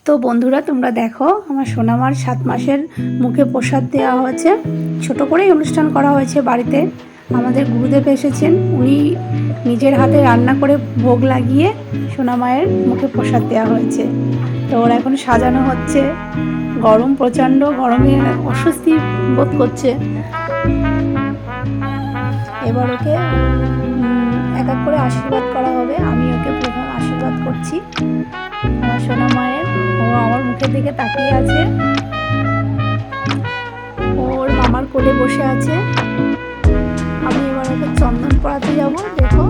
তো বন্ধুরা, তোমরা দেখো আমার সোনামার 7 মাসের মুখে প্রসাদ দেওয়া হয়েছে। ছোট করেই অনুষ্ঠান করা হয়েছে বাড়িতে। আমাদের গুরুদেব এসেছেন, উনি নিজের হাতে রান্না করে ভোগ লাগিয়ে সোনামায়ের মুখে প্রসাদ দেওয়া হয়েছে। তো ওরা এখন সাজানো হচ্ছে। গরম, প্রচণ্ড গরমে অস্বস্তি বোধ করছে। এবার ওকে এক এক করে আশীর্বাদ করা হবে। আমি ওকে প্রথম আশীর্বাদ করছি আমার সোনা মায়ের। ও আমার মুখের দিকে তাকিয়ে আছে, ওর মামার কোলে বসে আছে। আমি এবার ওকে চন্দন পরাতে যাব। দেখো,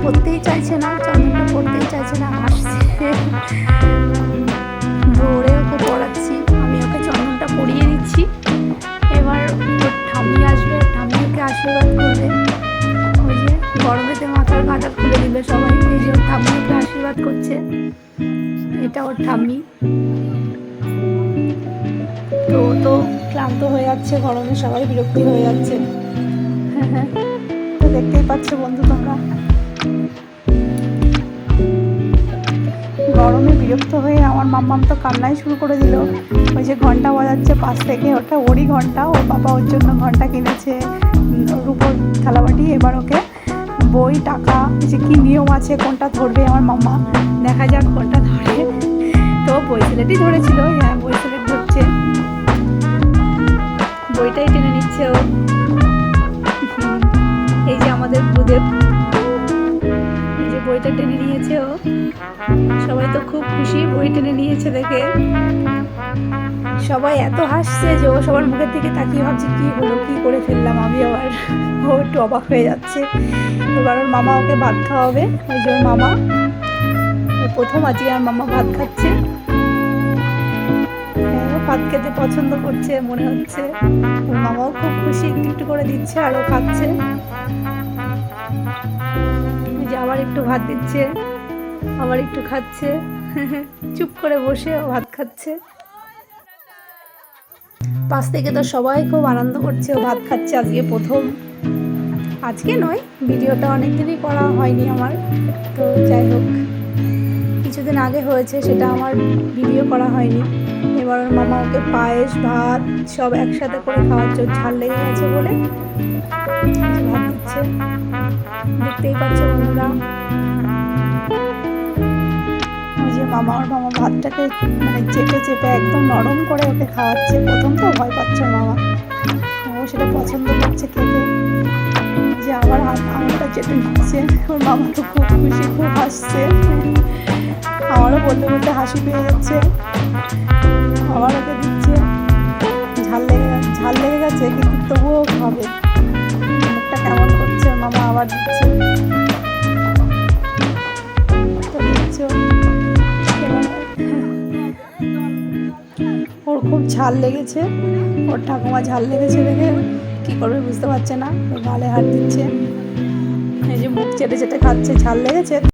পরতেই চাইছে না, চন্দনটা পরতেই চাইছে না, হাসছে। দৌড়ে ওকে পরাচ্ছি, আমি ওকে চন্দনটা পরিয়ে দিচ্ছি। এবার ওর ঠাম্মি আসবে, ঠাম্মি ওকে আশীর্বাদ করবে। ওই যে গরমেতে মাথার কাঁটা খুলে দিল সবাই। এই যে ওর ঠাম্মি ওকে আশীর্বাদ করছে, এটা ওর ঠাম্মি। তো ক্লান্ত হয়ে যাচ্ছে গরমে, সবাই বিরক্তি হয়ে যাচ্ছে। তো দেখতেই পাচ্ছ বন্ধু তোমরা, গরমে বিরক্ত হয়ে আমার মাম্মাম তো কান্নাই শুরু করে দিল। ওই যে ঘন্টা বাজাচ্ছে পাশ থেকে, ওটা ওরই ঘন্টা। ওর বাবা ওর জন্য ঘন্টা কিনেছে, রূপোর থালাবাটি। এবার ওকে বই, টাকা, যে কী নিয়ম আছে, কোনটা ধরবে আমার মাম্মা, দেখা যাক কোনটা ধরে। তো বই সিলেটই ধরেছিল, হ্যাঁ বই সিলেট ধরছে, বইটাই টেনে নিচ্ছে ও। এই যে আমাদের গুরুদেব, এই যে বইটা টেনে নিয়েছে ও। সবাই তো খুব খুশি, বই টেনে নিয়েছে দেখে। সবাই এত হাসছে যে ও সবার মুখের দিকে তাকিয়ে ভাবছে কী হলো, কী করে ফেললাম আমি আবার। ও একটু অবাক হয়ে যাচ্ছে। এবার ওর মামা ওকে ভাত খাওয়াবে। ওই যে ওর মামা, প্রথম আজকে আর মামা ভাত খাচ্ছে। ভাত খেতে পছন্দ করছে মনে হচ্ছে। ওর মামাও খুব খুশি, একটু একটু করে দিচ্ছে আর ও খাচ্ছে। যে আবার একটু ভাত দিচ্ছে, আবার একটু খাচ্ছে। চুপ করে বসে ও ভাত খাচ্ছে। পাশ থেকে তো সবাই খুব আনন্দ করছে, ও ভাত খাচ্ছে আজকে প্রথম। আজকে নয়, ভিডিওটা অনেকদিনই করা হয়নি আমার। তো যাই হোক, কিছুদিন আগে হয়েছে, সেটা আমার ভিডিও করা হয়নি। এবার ওর মামা ওকে পায়েস, ভাত সব একসাথে করে খাওয়াচ্ছে। ঝাল লেগে গেছে বলে ভাত দিচ্ছে। দেখতেই পাচ্ছ বন্ধুরা, ওই যে ওর মামা ভাতটাকে মানে চেপে চেপে একদম নরম করে ওকে খাওয়াচ্ছে। প্রথম তো ভয় পাচ্ছে ওর মামা, ও সেটা পছন্দ করছে খেতে। যে আবার আঙুলটা চেটে নিচ্ছে। ওর মামা তো খুব খুশি, খুব হাসছে। আমারও বলতে বলতে হাসি পেয়ে যাচ্ছে। আবার ওকে দিচ্ছে। ঝাল লেগে গেছে কিন্তু তবুও খাবে। মুখটা কেমন করছে, মামা আবার দিচ্ছে। তো দিচ্ছ, ওর খুব ঝাল লেগেছে। ওর ঠাকুমা ঝাল লেগেছে দেখে কী করবে বুঝতে পারছে না, গালে হাত দিচ্ছে। এই যে মুখ চেটে চেটে খাচ্ছে, ঝাল লেগেছে।